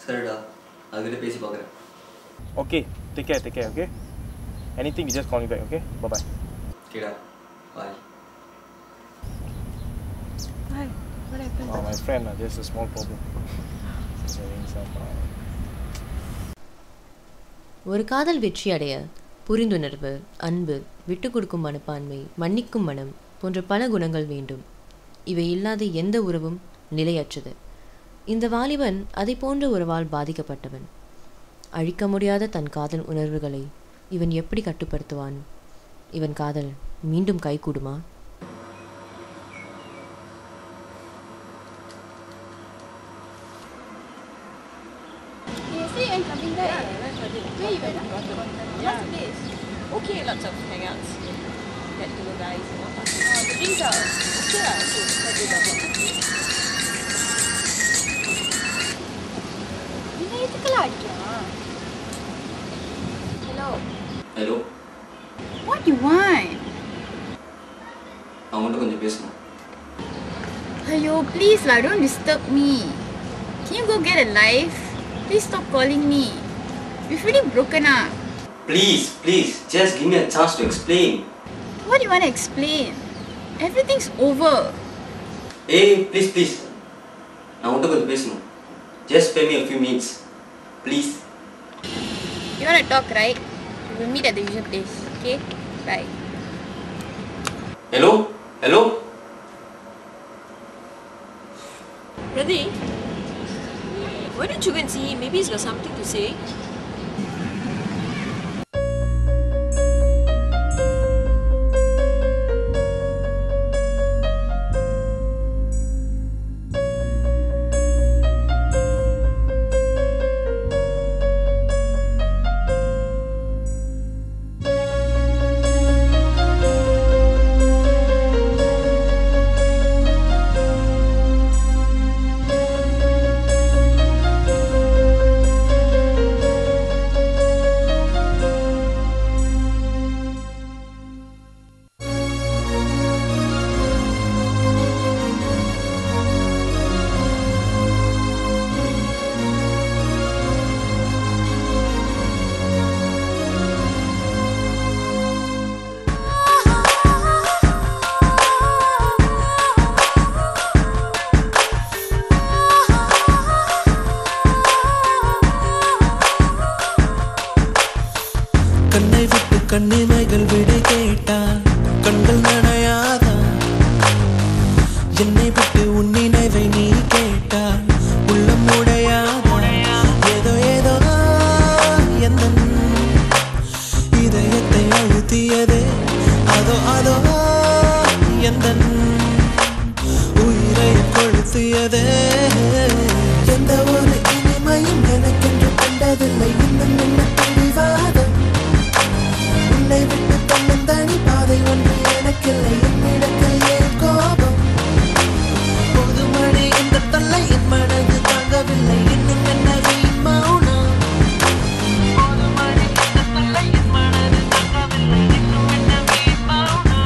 சரிடா, அதுக்கிட்ட பேசி பார்க்குறேன். Okay, take care, okay? Anything, you just call me back, okay? Bye-bye. ஓகேடா, பாய். Hi, what happened? Oh, my friend, just a small problem. ஒரு காதல் வெற்றி அடைய புரிந்துணர்வு, அன்பு, விட்டு கொடுக்கும் மனப்பான்மை, மன்னிக்கும் மனம் போன்ற பல குணங்கள் வேண்டும். இவை இல்லாத எந்த உறவும் நிலையற்றது. இந்த வாலிபன் அதை போன்ற உறவால் பாதிக்கப்பட்டவன். அழிக்க முடியாத தன் காதல் உணர்வுகளை இவன் எப்படி கட்டுப்படுத்துவான்? இவன் காதல் மீண்டும் கைகூடுமா? Coming back. Where you went? What's this? Okay, lots of hangouts. Get to know guys and all that. The drinks are Okay lah, okay. நீங்க எதுக்குலாம் அடிக்கலாம்? Hello. Hello, What do you want? அவங்கள்ட்ட கொஞ்சம் பேசணும். Ayo, please lah, don't disturb me. Can you go get a life? Please stop calling me. We've already broken up. Please, just give me a chance to explain. What do you want to explain? Everything's over. Hey, please. நான் உன்கிட்ட கொஞ்சம் பேசணும். Just spare me a few minutes. Please. You want to talk, right? We'll meet at the usual place. Okay? Bye. Hello? Radhi, why don't you go and see him? Maybe he's got something to say. கண்ணை விட்டு கண்ணிமைகள் விடை கேட்டால் கண்கள் நனையாதா? என்னை விட்டு உன் நினைவை நீ கேட்டால் உள்ளம் உடையாதா? ஏதோ எந்த இதயத்தை அழுத்தியதே அதோ எந்த உயிரை கொளுத்தியதே. எந்த ஒரு இனிமையும் எனக்கென்று கண்டதில்லை. இன்னும் என்ன பிடிவாதம்? உன்னை விட்டு தன்னந்தனி பாதை ஒன்று எனக்கில்லை. என்னிடத்தில் ஏன் கோபம்? பொதுமழை இந்த தொல்லை என் மனது தாங்கவில்லை. இன்னும் என்ன வீண் மௌனம்? பொதுமழை இந்த தொல்லை என் மனது தாங்கவில்லை. இன்னும் என்ன வீண் மௌனம்?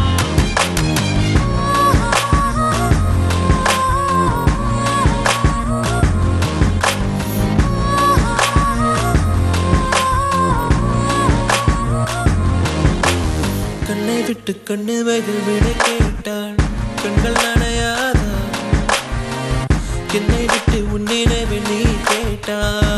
கண்ணை விட்டு கண்ணிமைகள் விடை கேட்டாள் கண்கள் நனையாதா? என்னை விட்டு உன் நினைவை நீ கேட்டாள்